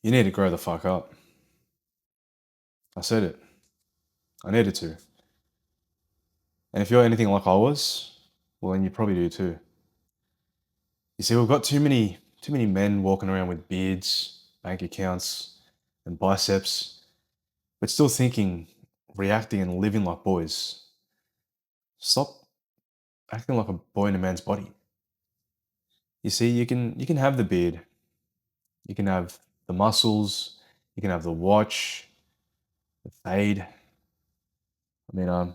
You need to grow the fuck up. I said it. I needed to. And if you're anything like I was, well, then you probably do too. You see, we've got too many men walking around with beards, bank accounts, and biceps, but still thinking, reacting, and living like boys. Stop acting like a boy in a man's body. You see, you can have the beard, you can have the muscles, you can have the watch, the fade. I'm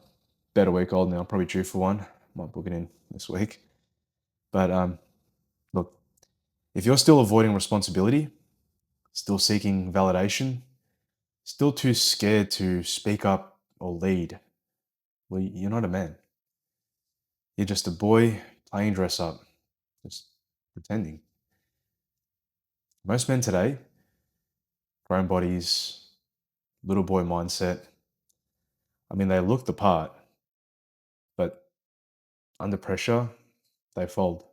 about a week old now. I'm probably due for one. Might book it in this week. But look, if you're still avoiding responsibility, still seeking validation, still too scared to speak up or lead, well, you're not a man. You're just a boy playing dress up, just pretending. Most men today, grown bodies, little boy mindset, they look the part, but under pressure, they fold.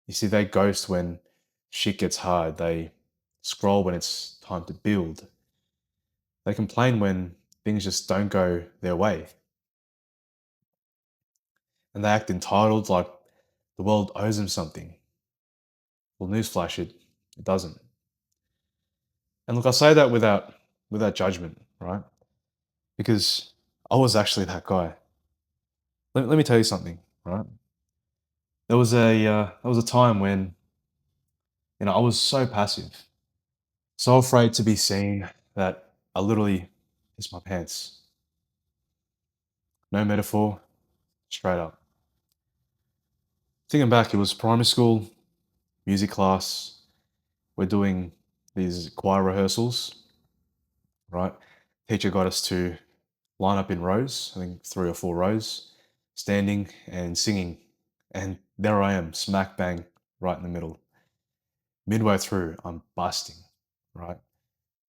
You see, they ghost when shit gets hard. They scroll when it's time to build. They complain when things just don't go their way. And they act entitled like the world owes them something. Well, newsflash, it doesn't. And look, I say that without judgment, right? Because I was actually that guy. Let me tell you something, right? There was a time when I was so passive, so afraid to be seen that I literally pissed my pants. No metaphor, straight up. Thinking back, it was primary school, music class. We're doing these choir rehearsals, right? Teacher got us to line up in rows, I think 3 or 4 rows, standing and singing. And there I am, smack bang, right in the middle. Midway through, I'm busting, right?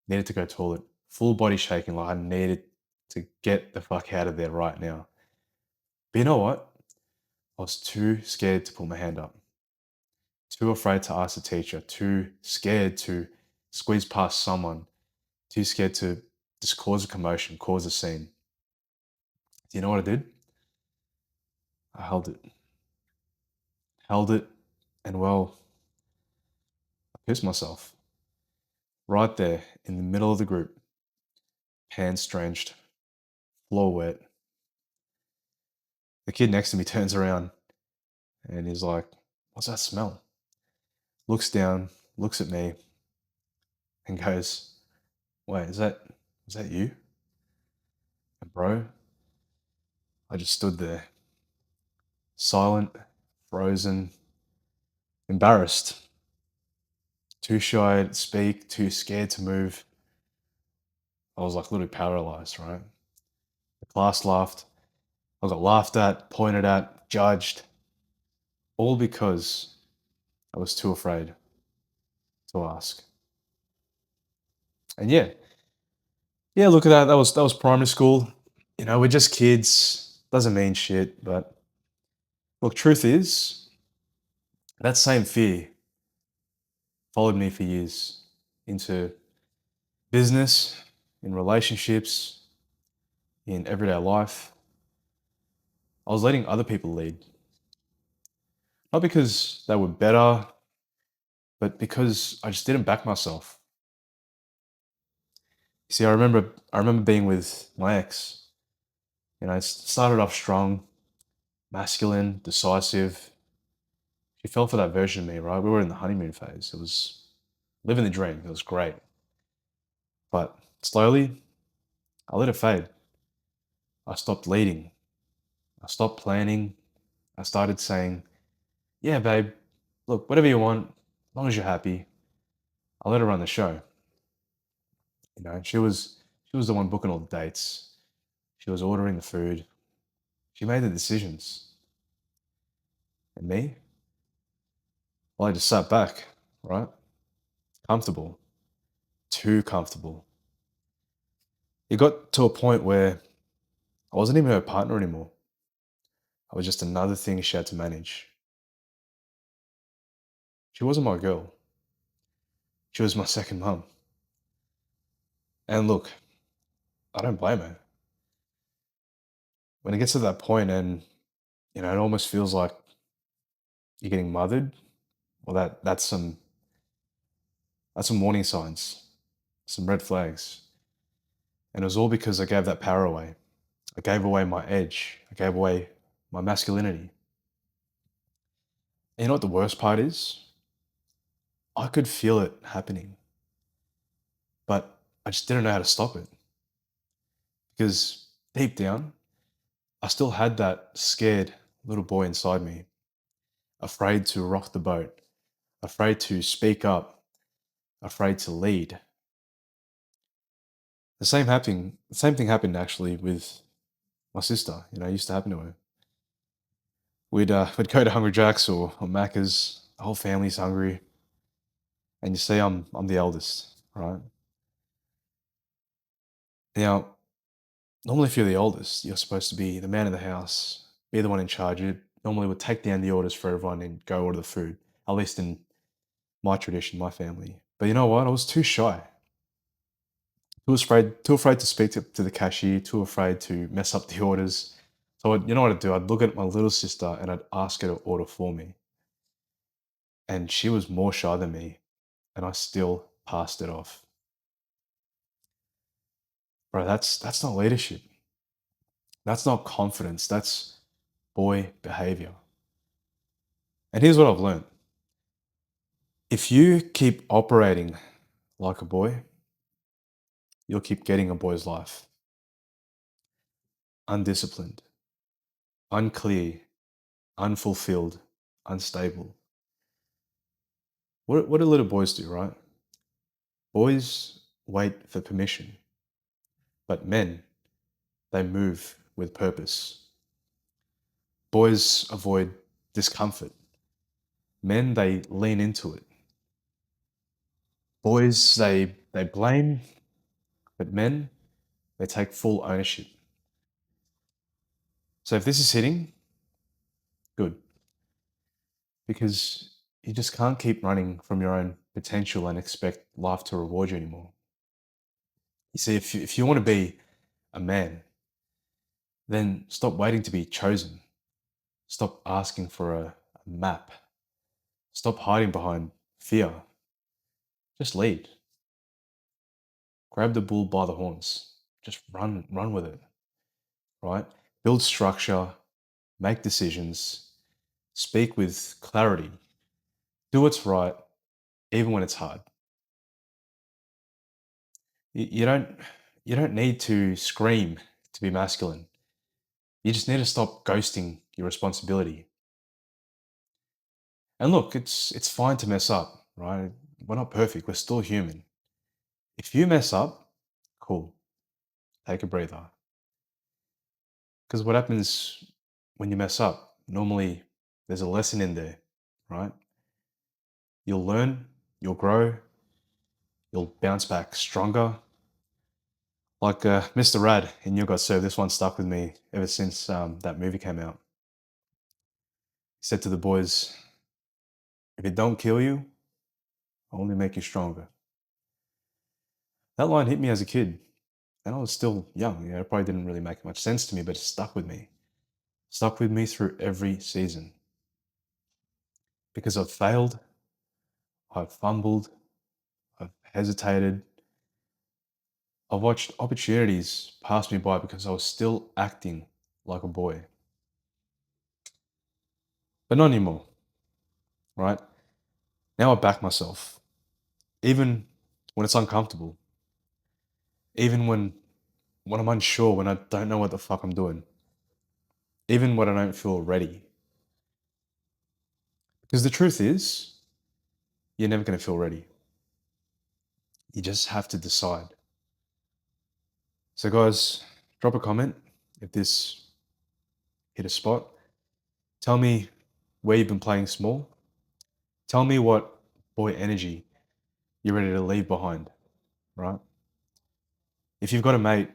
Needed to go toilet, full body shaking, like I needed to get the fuck out of there right now. But you know what? I was too scared to put my hand up, too afraid to ask the teacher, too scared to squeeze past someone, too scared to just cause a commotion, cause a scene. Do you know what I did? I held it, and well, I pissed myself right there in the middle of the group, pants drenched, floor wet. The kid next to me turns around and he's like, "What's that smell?" Looks down, looks at me, and goes, "Wait, is that you?" And bro, I just stood there, silent, frozen, embarrassed, too shy to speak, too scared to move. I was like literally paralyzed, right? The class laughed. I got laughed at, pointed at, judged, all because I was too afraid to ask. And yeah, look at that. That was primary school. We're just kids. Doesn't mean shit. But look, truth is, that same fear followed me for years into business, in relationships, in everyday life. I was letting other people lead, not because they were better, but because I just didn't back myself. You see, I remember being with my ex. It started off strong, masculine, decisive. She fell for that version of me, right? We were in the honeymoon phase. It was living the dream. It was great. But slowly, I let it fade. I stopped leading. I stopped planning. I started saying, "Yeah, babe, look, whatever you want, as long as you're happy." I let her run the show. She was the one booking all the dates. She was ordering the food. She made the decisions. And me, well, I just sat back, right? Comfortable, too comfortable. It got to a point where I wasn't even her partner anymore. I was just another thing she had to manage. She wasn't my girl. She was my second mum. And look, I don't blame her. When it gets to that point and, it almost feels like you're getting mothered, well, that's some warning signs, some red flags. And it was all because I gave that power away. I gave away my edge. I gave away my masculinity. And you know what the worst part is? I could feel it happening, but I just didn't know how to stop it because deep down, I still had that scared little boy inside me, afraid to rock the boat, afraid to speak up, afraid to lead. The same thing happened actually with my sister. It used to happen to her. We'd go to Hungry Jack's or Macca's. The whole family's hungry, and you see, I'm the eldest, right? Now, normally, if you're the oldest, you're supposed to be the man of the house, be the one in charge. You normally would take down the orders for everyone and go order the food. At least in my tradition, my family. But you know what? I was too shy, too afraid to speak to the cashier, too afraid to mess up the orders. So you know what I'd do? I'd look at my little sister and I'd ask her to order for me, and she was more shy than me, and I still passed it off. Bro, that's not leadership. That's not confidence. That's boy behavior. And here's what I've learned. If you keep operating like a boy, you'll keep getting a boy's life. Undisciplined, unclear, unfulfilled, unstable. What do little boys do, right? Boys wait for permission, but men, they move with purpose. Boys avoid discomfort. Men, they lean into it. Boys, they blame, but men, they take full ownership. So if this is hitting, good, because you just can't keep running from your own potential and expect life to reward you anymore. You see, if you want to be a man, then stop waiting to be chosen. Stop asking for a map. Stop hiding behind fear. Just lead. Grab the bull by the horns. Just run with it, right? Build structure, make decisions, speak with clarity, do what's right, even when it's hard. You don't need to scream to be masculine. You just need to stop ghosting your responsibility. And look, it's fine to mess up, right? We're not perfect. We're still human. If you mess up, cool. Take a breather. Because what happens when you mess up? Normally, there's a lesson in there, right? You'll learn, you'll grow, you'll bounce back stronger. Like Mr. Rad in You Got Served, this one stuck with me ever since that movie came out. He said to the boys, if it don't kill you, only make you stronger. That line hit me as a kid, and I was still young. It probably didn't really make much sense to me, but it stuck with me. Stuck with me through every season. Because I've failed, I've fumbled, I've hesitated, I've watched opportunities pass me by because I was still acting like a boy. But not anymore, right? Now I back myself, even when it's uncomfortable, even when I'm unsure, when I don't know what the fuck I'm doing, even when I don't feel ready. Because the truth is, you're never going to feel ready. You just have to decide. So, guys, drop a comment if this hit a spot. Tell me where you've been playing small. Tell me what boy energy you're ready to leave behind, right? If you've got a mate,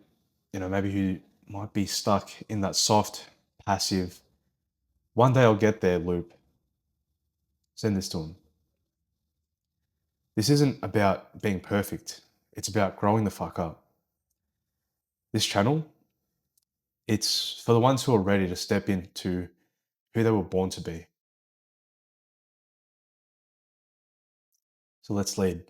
maybe who might be stuck in that soft, passive, one day I'll get there loop, send this to them. This isn't about being perfect. It's about growing the fuck up. This channel, it's for the ones who are ready to step into who they were born to be. So let's lead.